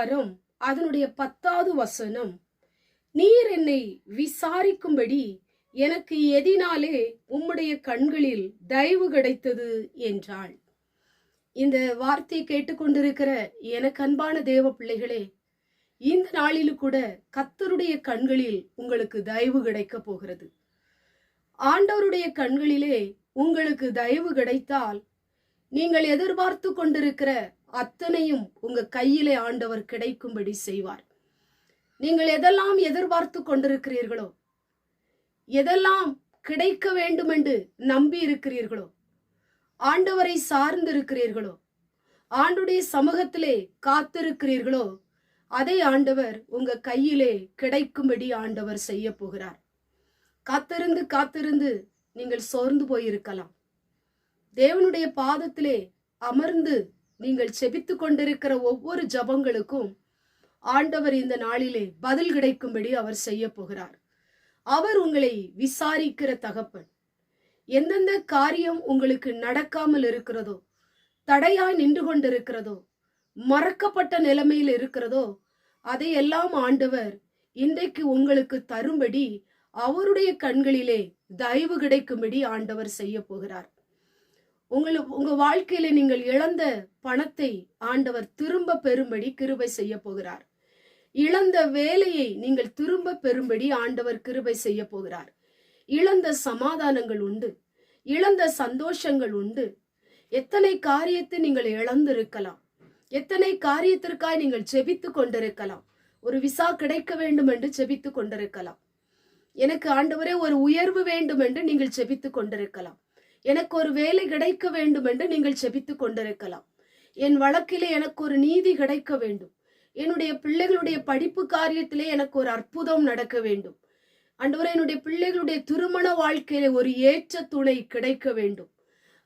அதிகாரம் அதனுடைய 10வது வசனம், நீர் என்னை விசாரிக்கும்படி எனக்கு எதினாலே உம்முடைய கண்களில் தயவு கிடைத்தது என்றாள். இந்த வார்த்தையை கேட்டுக்கொண்டிருக்கிற எனக்கு அன்பான தேவ பிள்ளைகளே, இந்த நாளிலும் கூட கர்த்தருடைய கண்களில் உங்களுக்கு தயவு கிடைக்க போகிறது. ஆண்டவருடைய கண்களிலே உங்களுக்கு தயவு கிடைத்தால் நீங்கள் எதிர்பார்த்து கொண்டிருக்கிற அத்தனையும் உங்க கையிலே ஆண்டவர் கிடைக்கும்படி செய்வார். நீங்கள் எதெல்லாம் எதிர்பார்த்து கொண்டிருக்கிறீர்களோ, எதெல்லாம் கிடைக்க வேண்டும் என்று நம்பி இருக்கிறீர்களோ, ஆண்டவரை சார்ந்து இருக்கிறீர்களோ, ஆண்டுடைய சமூகத்திலே காத்திருக்கிறீர்களோ, அதை ஆண்டவர் உங்க கையிலே கிடைக்கும்படி ஆண்டவர் செய்ய போகிறார். காத்திருந்து காத்திருந்து நீங்கள் சோர்ந்து போயிருக்கலாம். தேவனுடைய பாதத்திலே அமர்ந்து நீங்கள் செபித்து கொண்டிருக்கிற ஒவ்வொரு ஜபங்களுக்கும் ஆண்டவர் இந்த நாளிலே பதில் கிடைக்கும்படி அவர் செய்ய போகிறார். அவர் உங்களை விசாரிக்கிற தகப்பன். எந்தெந்த காரியம் உங்களுக்கு நடக்காமல் இருக்கிறதோ, தடையாய் நின்று கொண்டிருக்கிறதோ, மறக்கப்பட்ட நிலைமையில் இருக்கிறதோ, அதையெல்லாம் ஆண்டவர் இன்றைக்கு உங்களுக்கு தரும்படி அவருடைய கண்களிலே தயவு கிடைக்கும்படி ஆண்டவர் செய்ய போகிறார். உங்க வாழ்க்கையில நீங்கள் இழந்த பணத்தை ஆண்டவர் திரும்ப பெறும்படி கிருபை செய்ய போகிறார். இழந்த வேலையை நீங்கள் திரும்ப பெறும்படி ஆண்டவர் கிருபை செய்ய போகிறார். இழந்த சமாதானங்கள் உண்டு, இழந்த சந்தோஷங்கள் உண்டு. எத்தனை காரியத்தை நீங்கள் இழந்திருக்கலாம், எத்தனை காரியத்திற்காய் நீங்கள் செபித்து கொண்டிருக்கலாம். ஒரு விசா கிடைக்க வேண்டும் என்று செபித்து கொண்டிருக்கலாம். எனக்கு ஆண்டவரே ஒரு உயர்வு வேண்டும் என்று நீங்கள் செபித்து கொண்டிருக்கலாம். எனக்கு ஒரு வேலை கிடைக்க வேண்டும் என்று நீங்கள் செபித்து கொண்டிருக்கலாம். என் வழக்கிலே எனக்கு ஒரு நீதி கிடைக்க வேண்டும், என்னுடைய பிள்ளைகளுடைய படிப்பு காரியத்திலே எனக்கு ஒரு அற்புதம் நடக்க வேண்டும், ஆண்டவரே என்னுடைய பிள்ளைகளுடைய திருமண வாழ்க்கையிலே ஒரு ஏற்ற துணை கிடைக்க வேண்டும்.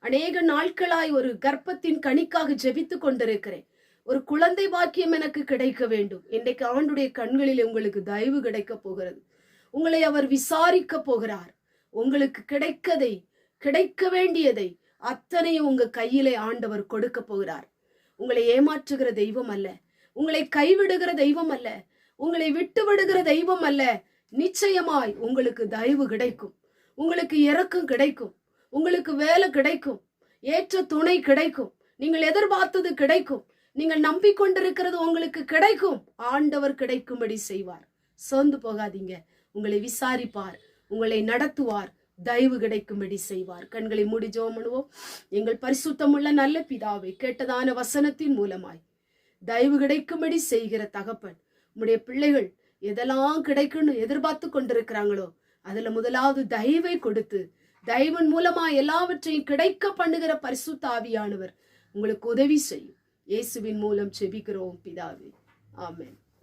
அநேக நாட்களாய் ஒரு கர்ப்பத்தின் கனிக்காக ஜெபித்து கொண்டிருக்கிறேன், ஒரு குழந்தை பாக்கியம் எனக்கு கிடைக்க வேண்டும். இன்றைக்கு ஆண்டுடைய கண்களில் உங்களுக்கு தயவு கிடைக்க போகிறது. உங்களை அவர் விசாரிக்க போகிறார். உங்களுக்கு கிடைக்க வேண்டியதை அத்தனையும் உங்க கையிலே ஆண்டவர் கொடுக்க போகிறார். உங்களை ஏமாற்றுகிற தெய்வம் அல்ல, உங்களை கைவிடுகிற தெய்வம் அல்ல, உங்களை விட்டு விடுகிற தெய்வம் அல்ல. நிச்சயமாய் உங்களுக்கு தயவு கிடைக்கும், உங்களுக்கு இரக்கம் கிடைக்கும், உங்களுக்கு வேலை கிடைக்கும், ஏற்ற துணை கிடைக்கும், நீங்கள் எதிர்பார்த்தது கிடைக்கும், நீங்கள் நம்பிக்கொண்டிருக்கிறது உங்களுக்கு கிடைக்கும். ஆண்டவர் கிடைக்கும்படி செய்வார். சோர்ந்து போகாதீங்க. உங்களை விசாரிப்பார், உங்களை நடத்துவார், தயவு கிடைக்கும்படி செய்வார். கண்களை மூடி ஜெபம் பண்ணுவோம். எங்கள் பரிசுத்தமுள்ள நல்ல பிதாவே, கேட்டதான வசனத்தின் மூலமாய் தயவு கிடைக்கும்படி செய்கிற தகப்பன், உம்முடைய பிள்ளைகள் எதெல்லாம் கிடைக்கும்னு எதிர்பார்த்து கொண்டிருக்கிறாங்களோ அதுல முதலாவது தயவை கொடுத்து, தயவின் மூலமா எல்லாவற்றையும் கிடைக்க பண்ணுகிற பரிசுத்த ஆவியானவர் உங்களுக்கு உதவி செய்யும். இயேசுவின் மூலம் ஜெபிக்கிறோம் பிதாவே, ஆமென்.